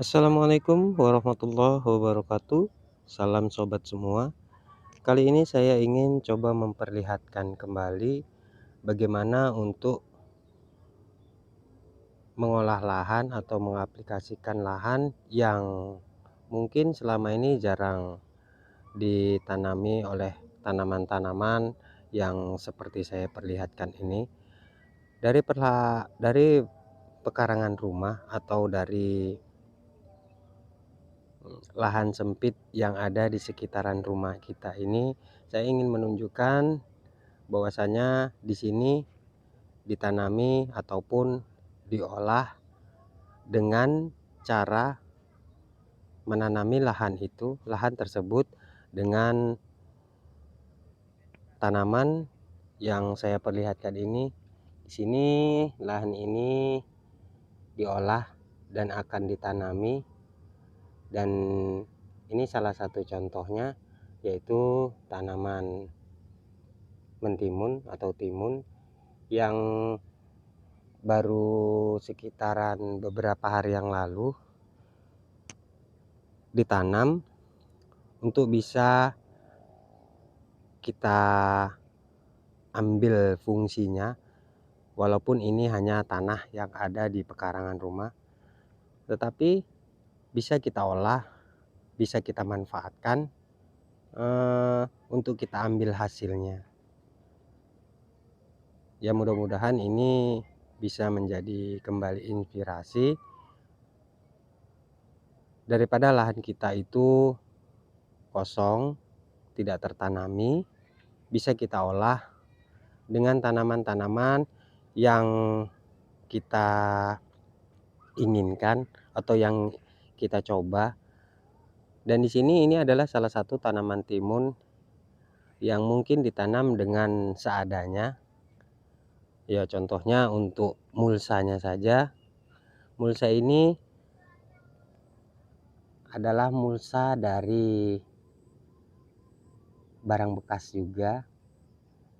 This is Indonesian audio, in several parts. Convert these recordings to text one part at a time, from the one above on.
Assalamualaikum warahmatullahi wabarakatuh. Salam sobat semua. Kali ini saya ingin coba memperlihatkan kembali bagaimana untuk mengolah lahan atau mengaplikasikan lahan yang mungkin selama ini jarang ditanami oleh tanaman-tanaman yang seperti saya perlihatkan ini. Dari pekarangan rumah atau dari lahan sempit yang ada di sekitaran rumah kita ini, saya ingin menunjukkan bahwasanya di sini ditanami ataupun diolah dengan cara menanami lahan tersebut dengan tanaman yang saya perlihatkan ini. Di sini lahan ini diolah dan akan ditanami, dan ini salah satu contohnya, yaitu tanaman mentimun atau timun yang baru sekitaran beberapa hari yang lalu ditanam untuk bisa kita ambil fungsinya, walaupun ini hanya tanah yang ada di pekarangan rumah, tetapi bisa kita olah, bisa kita manfaatkan untuk kita ambil hasilnya. Ya, mudah-mudahan ini bisa menjadi kembali inspirasi daripada lahan kita itu kosong, tidak tertanami, bisa kita olah dengan tanaman-tanaman yang kita inginkan atau yang kita coba. Dan di sini ini adalah salah satu tanaman timun yang mungkin ditanam dengan seadanya. Ya, contohnya untuk mulsanya saja. Mulsa ini adalah mulsa dari barang bekas juga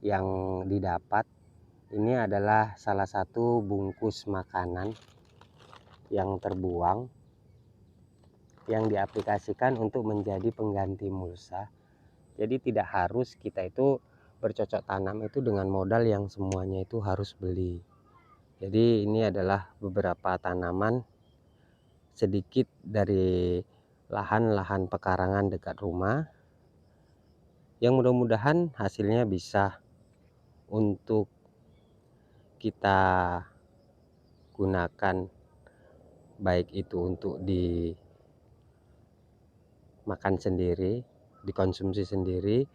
yang didapat. Ini adalah salah satu bungkus makanan yang terbuang yang diaplikasikan untuk menjadi pengganti mulsa. Jadi tidak harus kita itu bercocok tanam itu dengan modal yang semuanya itu harus beli. Jadi ini adalah beberapa tanaman sedikit dari lahan-lahan pekarangan dekat rumah yang mudah-mudahan hasilnya bisa untuk kita gunakan, baik itu untuk dimakan sendiri, dikonsumsi sendiri,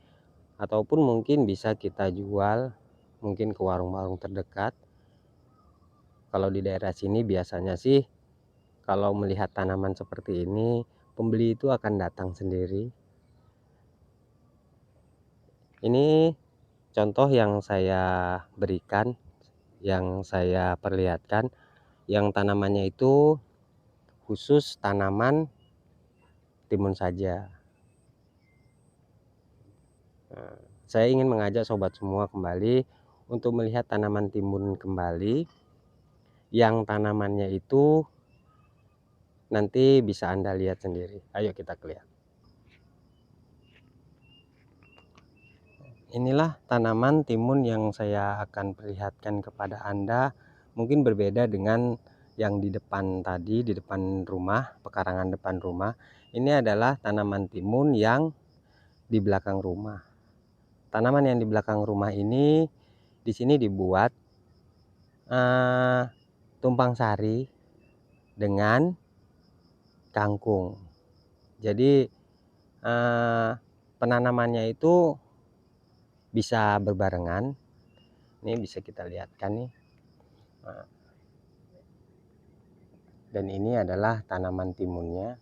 ataupun mungkin bisa kita jual mungkin ke warung-warung terdekat. Kalau di daerah sini biasanya sih kalau melihat tanaman seperti ini, pembeli itu akan datang sendiri. Ini contoh yang saya berikan, yang saya perlihatkan, yang tanamannya itu khusus tanaman timun saja. Nah, saya ingin mengajak sobat semua kembali untuk melihat tanaman timun kembali, yang tanamannya itu nanti bisa Anda lihat sendiri. Ayo kita lihat. Inilah tanaman timun yang saya akan perlihatkan kepada Anda. Mungkin berbeda dengan yang di depan tadi, di depan rumah, pekarangan depan rumah. Ini adalah tanaman timun yang di belakang rumah. Tanaman yang di belakang rumah ini di sini dibuat tumpang sari dengan kangkung. Jadi penanamannya itu bisa berbarengan. Ini bisa kita lihatkan nih. Dan ini adalah tanaman timunnya.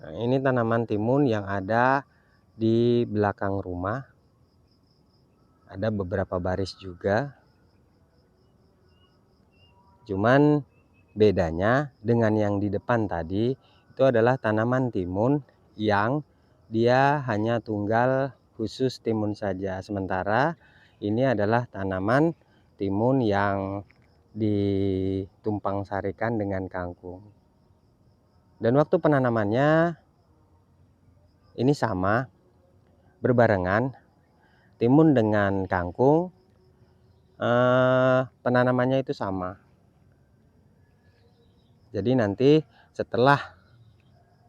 Nah, ini tanaman timun yang ada di belakang rumah. Ada beberapa baris juga. Cuman bedanya dengan yang di depan tadi, itu adalah tanaman timun yang dia hanya tunggal khusus timun saja. Sementara Ini adalah tanaman timun yang ditumpang sarikan dengan kangkung. Dan waktu penanamannya ini sama, berbarengan, timun dengan kangkung, penanamannya itu sama. Jadi nanti setelah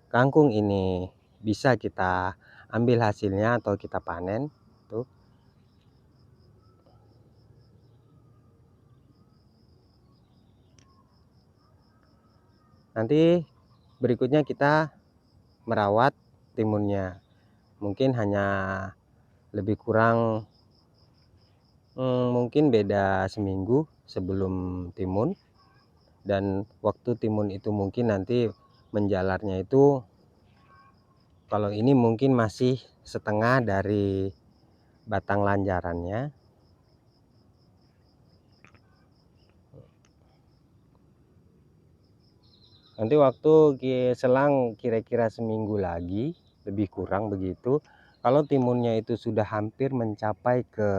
kangkung ini bisa kita ambil hasilnya atau kita panen tuh. Nanti berikutnya kita merawat timunnya. Mungkin hanya lebih kurang mungkin beda seminggu sebelum timun, dan waktu timun itu mungkin nanti menjalarnya itu, kalau ini mungkin masih setengah dari batang lanjarannya. Nanti waktu selang kira-kira seminggu lagi, lebih kurang begitu, kalau timunnya itu sudah hampir mencapai ke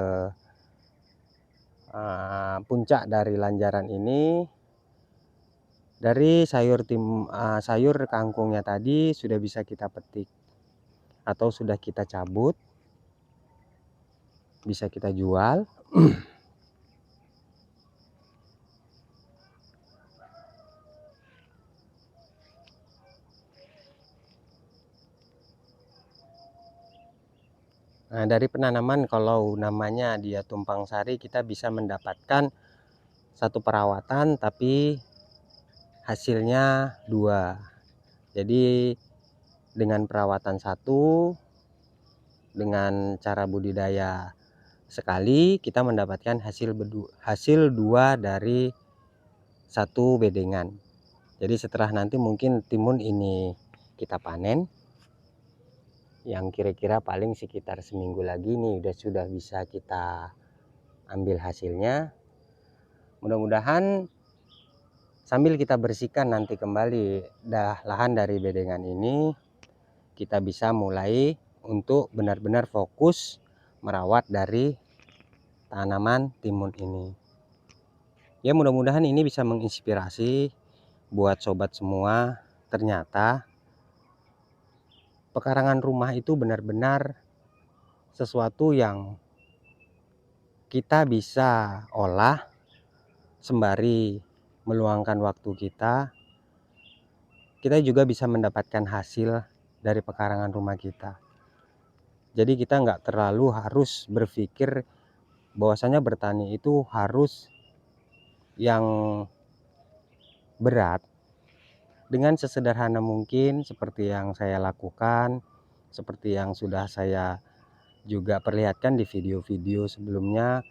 puncak dari lanjaran ini, dari sayur kangkungnya tadi sudah bisa kita petik atau sudah kita cabut, bisa kita jual. Nah, dari penanaman kalau namanya dia tumpang sari, kita bisa mendapatkan satu perawatan tapi hasilnya dua. Jadi dengan perawatan satu, dengan cara budidaya sekali, kita mendapatkan hasil dua dari satu bedengan. Jadi setelah nanti mungkin timun ini kita panen, yang kira-kira paling sekitar seminggu lagi nih sudah bisa kita ambil hasilnya. Mudah-mudahan sambil kita bersihkan nanti kembali lahan dari bedengan ini, kita bisa mulai untuk benar-benar fokus merawat dari tanaman timun ini. Ya, mudah-mudahan ini bisa menginspirasi buat sobat semua. Ternyata pekarangan rumah itu benar-benar sesuatu yang kita bisa olah sembari meluangkan waktu kita. Kita juga bisa mendapatkan hasil dari pekarangan rumah kita. Jadi kita nggak terlalu harus berpikir bahwasanya bertani itu harus yang berat. Dengan sesederhana mungkin seperti yang saya lakukan, seperti yang sudah saya juga perlihatkan di video-video sebelumnya,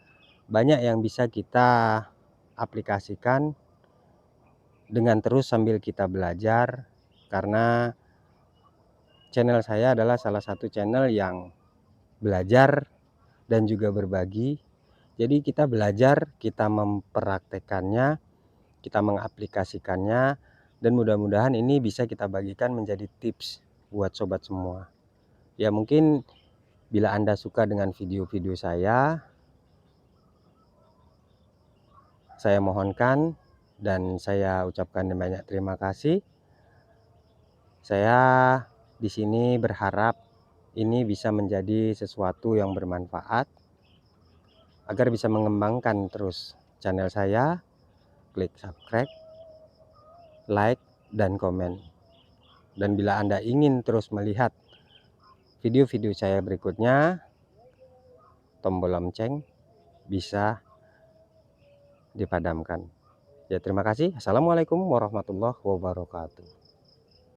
banyak yang bisa kita aplikasikan dengan terus sambil kita belajar, karena channel saya adalah salah satu channel yang belajar dan juga berbagi. Jadi kita belajar, kita mempraktekannya, kita mengaplikasikannya, dan mudah-mudahan ini bisa kita bagikan menjadi tips buat sobat semua. Ya, mungkin bila Anda suka dengan video-video saya mohonkan dan saya ucapkan banyak terima kasih. Saya di sini berharap ini bisa menjadi sesuatu yang bermanfaat agar bisa mengembangkan terus channel saya. Klik subscribe, like, dan komen. Dan bila Anda ingin terus melihat video-video saya berikutnya, tombol lonceng bisa dipadamkan. Ya, terima kasih. Assalamualaikum warahmatullahi wabarakatuh.